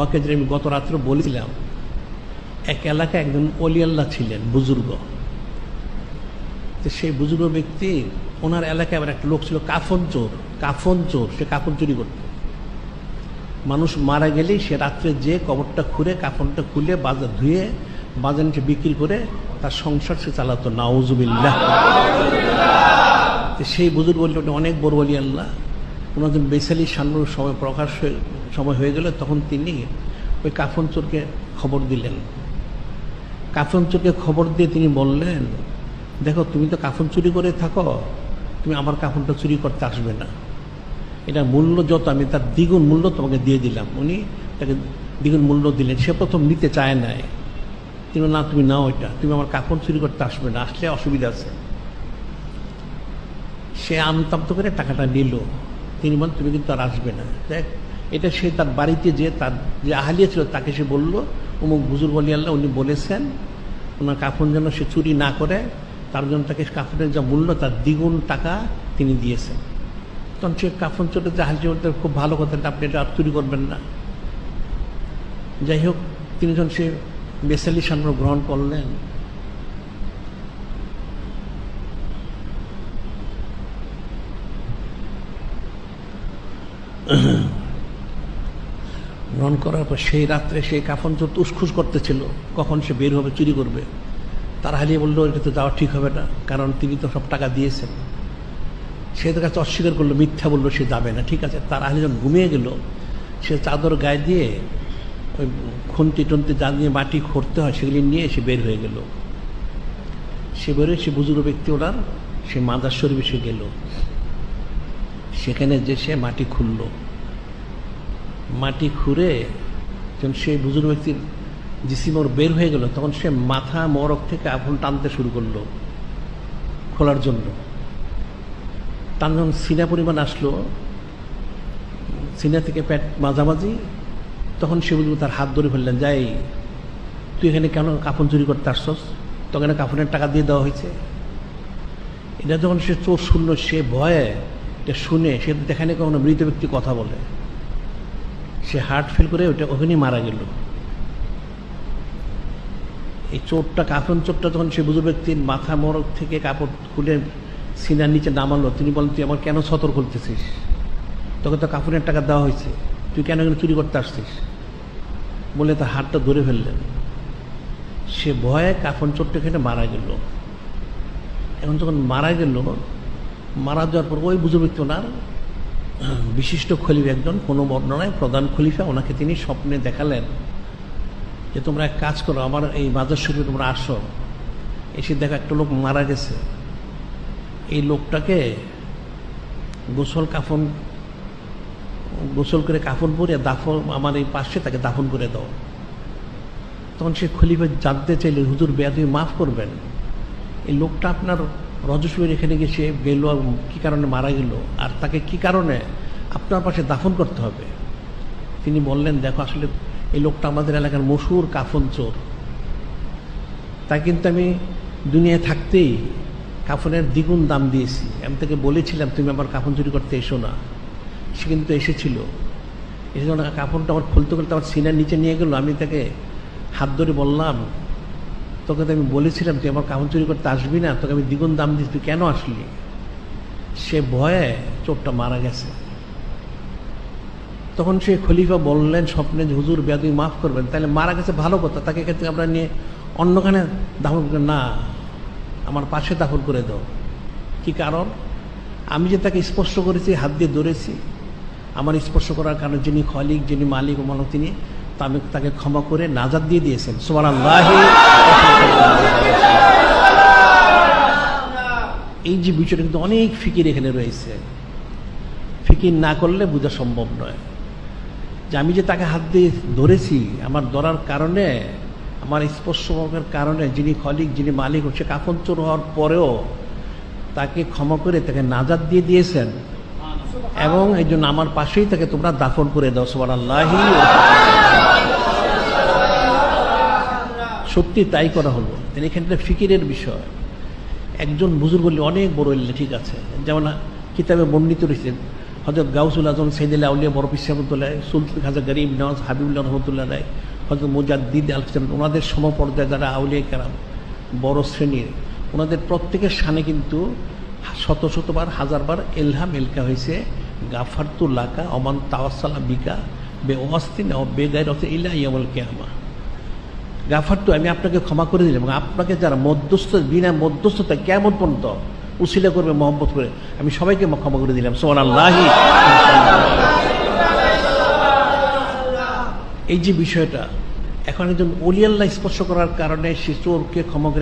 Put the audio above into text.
ওকে যে আমি গত রাত্রে বলেছিলাম, এক এলাকায় একজন অলি আল্লাহ ছিলেন, বুজুর্গ। তো সেই বুজুর্গ ব্যক্তি, ওনার এলাকায় আবার একটা লোক ছিল কাফন চোর। সে কাফন চুরি করত। মানুষ মারা গেলেই সে রাত্রে যে কবরটা খুঁড়ে কাফনটা খুলে বাজার ধুয়ে বাজার নিচে বিক্রি করে তার সংসার সে চালাতো। নাউজুবিল্লাহ। সেই বুজুর্গ অনেক বড় অলি আল্লাহ। ওনার যখন বেসালি সান্নুর সময় সময় হয়ে গেল, তখন তিনি ওই কাফন চোরকে খবর দিলেন। কাফন চোরকে খবর দিয়ে তিনি বললেন, দেখো তুমি তো কাফন চুরি করে থাকো, তুমি আমার কাফনটা চুরি করতে আসবে না। এটা মূল্য যত, আমি তার দ্বিগুণ মূল্য তোমাকে দিয়ে দিলাম। উনি তাকে দ্বিগুণ মূল্য দিলেন। সে প্রথম নিতে চায় নাই। তিনি না, তুমি নাও, এটা তুমি আমার কাফন চুরি করতে আসবে না, আসলে অসুবিধা আছে। সে আমতামত করে টাকাটা নিল। তিনি বলেন, তুমি কিন্তু আর আসবে না। দেখ, এটা সে তার বাড়িতে যে তার যে আহলিয়া ছিল তাকে সে বলল, অমুক বুজুর্গ ওলি আল্লাহ উনি বলেছেন ওনার কাফন যেন সে চুরি না করে, তার জন্য তাকে কাফনের যা মূল্য তার দ্বিগুণ টাকা তিনি দিয়েছেন। তখন সে কাফন চোরে যে আহলিয়া বলতে, খুব ভালো কথা, আপনি এটা আর চুরি করবেন না। যাই হোক, তিনি যখন সে বেসালি সান্ন্য গ্রহণ করলেন, গ্রহণ করার পর সেই রাত্রে সেই কাফন চোর উসখুস করতেছিল কখন সে বের হবে, চুরি করবে। তার হারিয়ে বললো, এটা তো যাওয়া ঠিক হবে না, কারণ তিনি তো সব টাকা দিয়েছেন। সে তার কাছে অস্বীকার করলো, মিথ্যা বললো, সে যাবে না। ঠিক আছে। তার আহলি যখন ঘুমিয়ে গেল, সে চাদর গায়ে দিয়ে ওই খুন্তি টন্তি যা দিয়ে মাটি খুঁড়তে হয় সেগুলি নিয়ে সে বের হয়ে গেল। সে বেরোয় সে বুজুর্গ ব্যক্তি ওনার সে মাদার শরীফে সে গেল। সেখানে যে সে মাটি খুঁড়ল, মাটি খুঁড়ে যখন সেই বুজুর্গ ব্যক্তির জিসিম ওর বের হয়ে গেল, তখন সে মাথা মরক থেকে আফন টানতে শুরু করলো খোলার জন্য। টান যখন সিনা পরিমাণ আসলো, সিনা থেকে পেট মাঝামাঝি, তখন সে বুঝলো, তার হাত ধরে ফেললেন, যাই তুই এখানে কেন কাফন চুরি করতে আসছস? তখন কাফনের টাকা দিয়ে দেওয়া হয়েছে। এটা যখন সে চোর শুনল, সে ভয়ে এটা শুনে সে দেখানে কখনো মৃত ব্যক্তি কথা বলে, সে হার্ট ফেল করে ওটা ওখানেই মারা গেল। এই চোরটা, কাফন চোরটা যখন সে বুজুর্গ ব্যক্তির মাথা মরক থেকে কাপড় খুলে সিনার নিচে নামালো, তিনি বলেন, তুই আমার কেন সতর করতেছিস? তোকে তো কাফনের টাকা দেওয়া হয়েছে, তুই কেন এখানে চুরি করতে আসছিস? বলে তার হাতটা ধরে ফেললেন। সে ভয়ে কাফন চোরটা এখানে মারা গেল। এখন যখন মারা গেল, মারা যাওয়ার পর ওই বুজুর্গ ব্যক্তি ওনার বিশিষ্ট খলিফা, একজন কোনো বর্ণনায় প্রধান খলিফা, ওনাকে তিনি স্বপ্নে দেখালেন যে তোমরা এক কাজ করো, আমার এই মাজার শরীফে তোমরা আসো, এসে দেখো একটা লোক মারা গেছে, এই লোকটাকে গোসল করে কাফন পরে দাফন আমার এই পাশে তাকে দাফন করে দাও। তখন সে খলিফা জানতে চাইলে, হুজুর বেয়াদবি মাফ করবেন, এই লোকটা আপনার রজস্বীর এখানে গেছে গেল, কী কারণে মারা গেল, আর তাকে কি কারণে আপনার পাশে দাফন করতে হবে? তিনি বললেন, দেখো আসলে এই লোকটা আমাদের এলাকার মশহুর কাফন চোর। তা কিন্তু আমি দুনিয়ায় থাকতেই কাফনের দ্বিগুণ দাম দিয়েছি। আমি তাকে বলেছিলাম, তুমি আমার কাফন চুরি করতে এসো না। সে কিন্তু এসেছিল। এসে যখন কাফনটা আমার খুলতে খুলতে আমার সিনার নিচে নিয়ে গেল, আমি তাকে হাত ধরে বললাম, তোকে তো আমি বলেছিলাম তুই আমার কাফন চুরি করতে আসবি না, তোকে আমি দ্বিগুণ দাম দিচ্ছি, তুই কেন আসলি? সে ভয়ে চোরটা মারা গেছে। তখন সে খলিফা বললেন স্বপ্নে যে, হুজুর বেয়াদবি মাফ করবেন, তাহলে মারা গেছে ভালো কথা, তাকে ক্ষেত্রে আমরা নিয়ে অন্যখানে দাফন করে, না আমার পাশে দাফন করে দাও। কি কারণ? আমি যে তাকে স্পর্শ করেছি, হাত দিয়ে ধরেছি, আমার স্পর্শ করার কারণে যিনি খলিক, যিনি মালিক ও মালিক, তিনি আমি তাকে ক্ষমা করে নাজাত দিয়ে দিয়েছেন। সুবহানাল্লাহ। এই যে বিষয়টা কিন্তু অনেক ফিকির এখানে রয়েছে, ফিকির না করলে বোঝা সম্ভব নয় যে আমি যে তাকে হাত দিয়ে ধরেছি, আমার ধরার কারণে, আমার স্পর্শের কারণে যিনি খলিক, যিনি মালিক, হচ্ছে কাফন চোর হওয়ার পরেও তাকে ক্ষমা করে তাকে নাজাত দিয়ে দিয়েছেন, এবং এই জন্য আমার পাশেই তাকে তোমরা দাফন করে দাও। সুবহানাল্লাহ। সত্যি তাই করা হলো। এখানটা ফিকিরের বিষয়। একজন বুজুর্গ বললে অনেক বড় হইলে ঠিক আছে, যেমন কিতাবে বর্ণিত রয়েছে, হযরত গাউসুল আজম সাইয়্যিদুল আউলিয়া বড় পীর রহমাতুল্লাহ, সুলতান খাজা গরিব নওয়াজ হাবিবুল্লাহ রহমাতুল্লাহ আলাইহি, হযরত মুজাদ্দিদ আল ইসলাম, ওনাদের সমপর্যায়ে যারা আউলিয়া কেরাম বড় শ্রেণীর, ওনাদের প্রত্যেকের শানে কিন্তু শত শতবার হাজারবার এলহাম এলকা হয়েছে গাফারতু লাকা অমান তাওয়াসালা বিকা বে ওয়াস্তিন ও বেগাইরতে ইলা ইয়াউমুল কিয়ামা। গাফারতু, আমি আপনাকে ক্ষমা করে দিলাম, এবং আপনাকে যারা মধ্যস্থ বিনা মধ্যস্থতা কিয়ামত পর্যন্ত উসিলা করবে মহব্বত করে, আমি সবাইকে ক্ষমা করে দিলাম। সুবহানাল্লাহি। এই যে বিষয়টা, এখন একজন ওলি আল্লাহ স্পর্শ করার কারণে সে চোরকে ক্ষমা করে